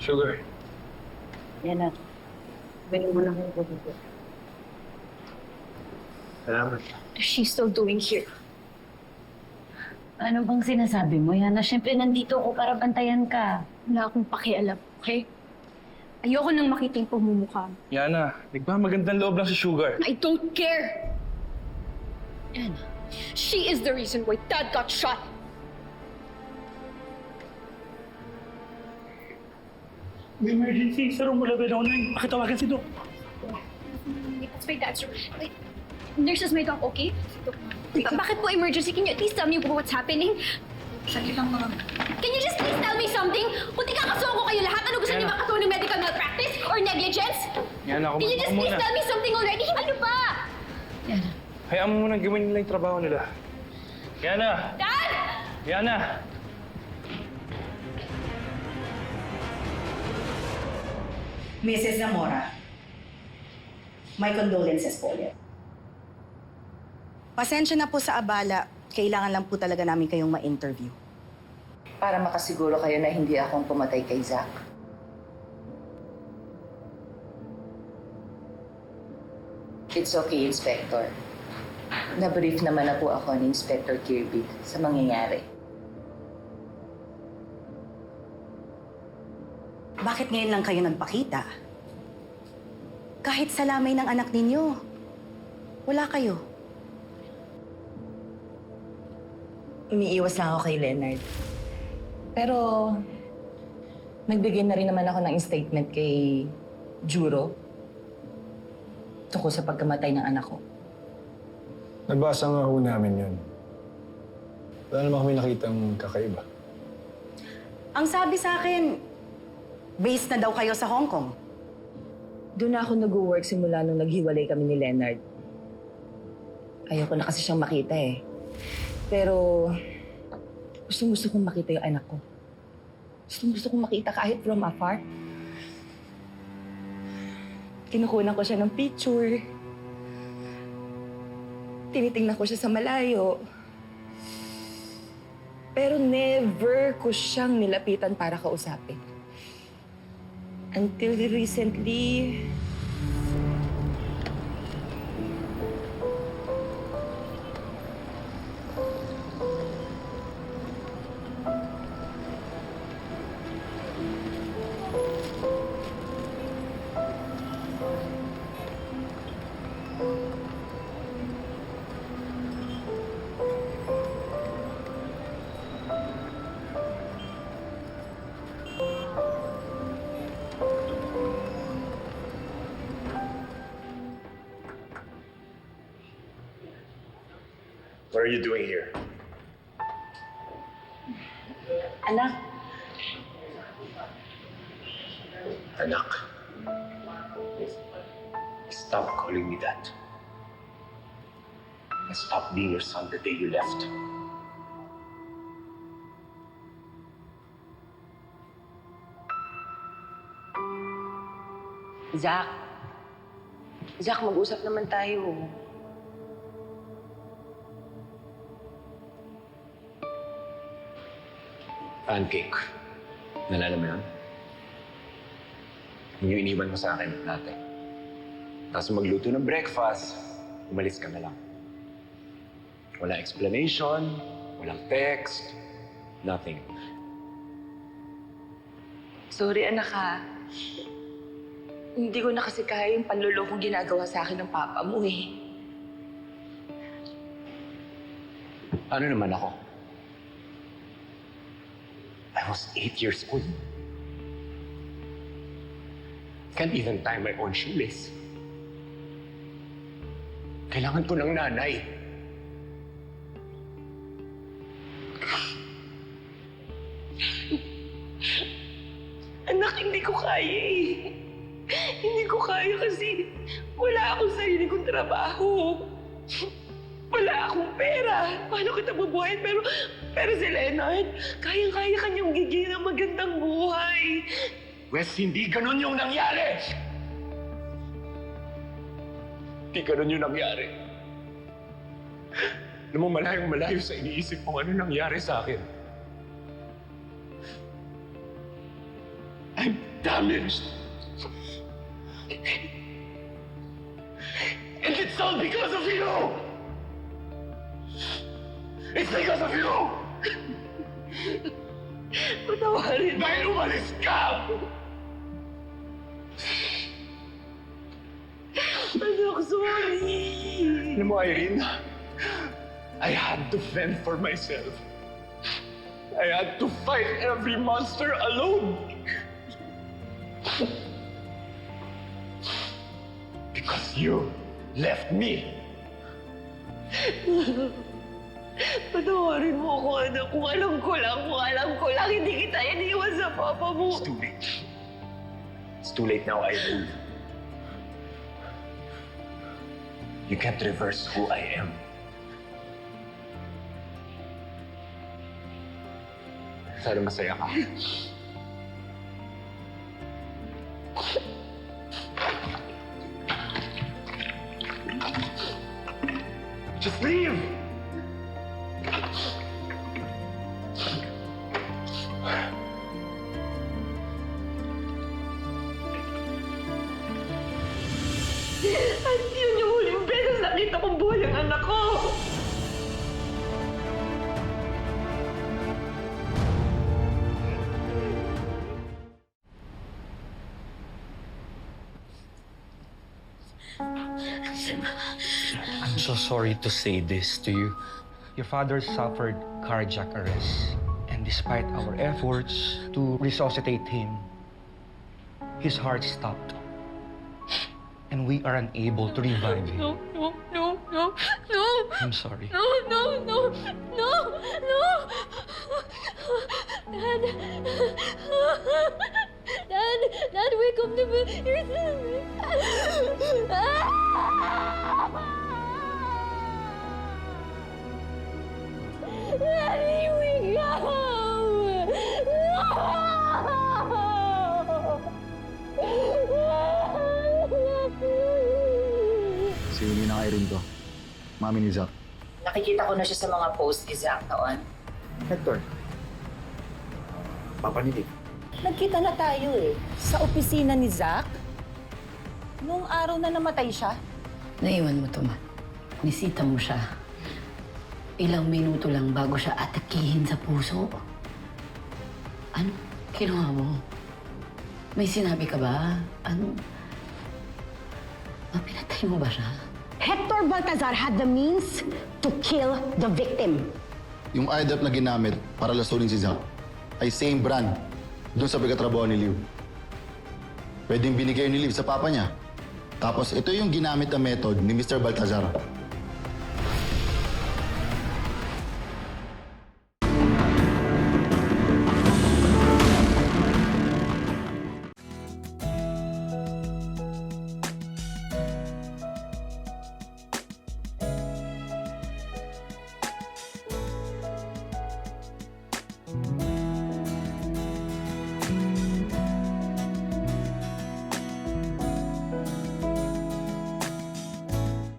Sugar. Yan na. Bigyan mo lang yung tubig. Salamat. What is she still doing here? Ano bang sinasabi mo, Yana? Siyempre, nandito ako para bantayan ka. Wala akong pakialam, okay? Ayoko nang makita yung pagmumukha mo. Yana, nagmamagandang loob lang si Sugar. I don't care! Anna, she is the reason why Dad got shot. May emergency sa room 1109. Pakitawagan si Doc. That's my dad's room. Wait, nurse, is my dog okay? Bakit po emergency? Can you at least tell me what's happening? Sakit lang mga... Can you just please tell me something? Kung ikakasuhan ko kayo lahat, ano gusto niyo makasuhan ng medical malpractice or negligence? Yana, Can you just please tell me something already? Ano ba? Yana. Hayaan mo munang gawin nila yung trabaho nila. Yana! Dad! Yana! Mrs. Zamora, my condolences po ulit. Pasensya na po sa abala. Kailangan lang po talaga namin kayong ma-interview. Para makasiguro kayo na hindi akong pumatay kay Zach. It's okay, Inspector. Na-brief naman na po ako ni Inspector Kirby sa mangyayari. Bakit ngayon lang kayo nagpakita? Kahit sa lamay ng anak ninyo, wala kayo. Umiiwas lang ako kay Leonard. Pero, nagbigay na rin naman ako ng statement kay Juro tungkol sa pagkamatay ng anak ko. Nabasa nga ho namin yun. Wala naman kami nakitang kakaiba. Ang sabi sa akin, based na daw kayo sa Hong Kong. Doon na ako nag-work simula nung naghiwalay kami ni Leonard. Ayoko na kasi siyang makita eh. Pero gusto kong makita yung anak ko. Gusto kong makita kahit from afar. Kinukunan ko siya ng picture. Tinitingnan ko siya sa malayo. Pero never ko siyang nilapitan para kausapin. Until recently, What are you doing here? Anak, Anak. Stop calling me that. I stopped being your son the day you left. Zach. Zach, mag-usap naman tayo. Pancake. Nalala mo yun? Yung iniwan mo sa akin dati. Tapos magluto ng breakfast, umalis ka na lang. Walang explanation, walang text, nothing. Sorry, anak ha. Hindi ko na kasi kaya yung panlulokong ginagawa sa akin ng papa mo eh. Ano naman ako? I was 8 years old. Can't even tie my own shoelace. Kailangan ko ng nanay. Anak, hindi ko kaya eh. Hindi ko kaya kasi wala akong sarili kong trabaho. Wala akong pera. Paano kita bubuhayin? Pero si Leonard, kayang-kaya kanyang gigil ng magandang buhay. Wes, hindi ganun yung nangyari! Hindi ganun yung nangyari. Alam mo, malayong malayo sa iniisip kung ano nangyari sa akin. I I'm damaged. And it's all because of you! It's because of you! Patawarin mo. Dahil umalis ka! Anak, sorry. Alam mo, Irene, I had to fend for myself. I had to fight every monster alone. Because you left me. Patawarin mo ako, anak. Kung alam ko lang, hindi kita iniwan sa papa mo. It's too late. It's too late now, Irene. You can't reverse who I am. Sana masaya ka. Just leave! At yun yung huling beses nakita kong buhay ang anak ko. I'm so sorry to say this to you. Your father suffered cardiac arrest, and despite our efforts to resuscitate him, his heart stopped. And we are unable to revive him. No. I'm sorry. No. Dad, wake up naman. You're Daddy, wake Si Winnie na Irene to. Mami ni Zach. Nakikita ko na siya sa mga post ni Zach noon. Hector. Papa ni Dick. Nagkita na tayo eh. Sa opisina ni Zach. Noong araw na namatay siya. Naiwan mo to, Ma. Nisita mo siya. Ilang minuto lang bago siya atakihin sa puso. Ano? Kinuha mo? May sinabi ka ba? Ano? Pinatay mo ba siya? Hector Baltazar had the means to kill the victim. Yung IDAP na ginamit para lasunin si Zach ay same brand doon sa pagkatrabaho ni Liv. Pwedeng binigay ni Liv sa papa niya. Tapos ito yung ginamit na method ni Mr. Baltazar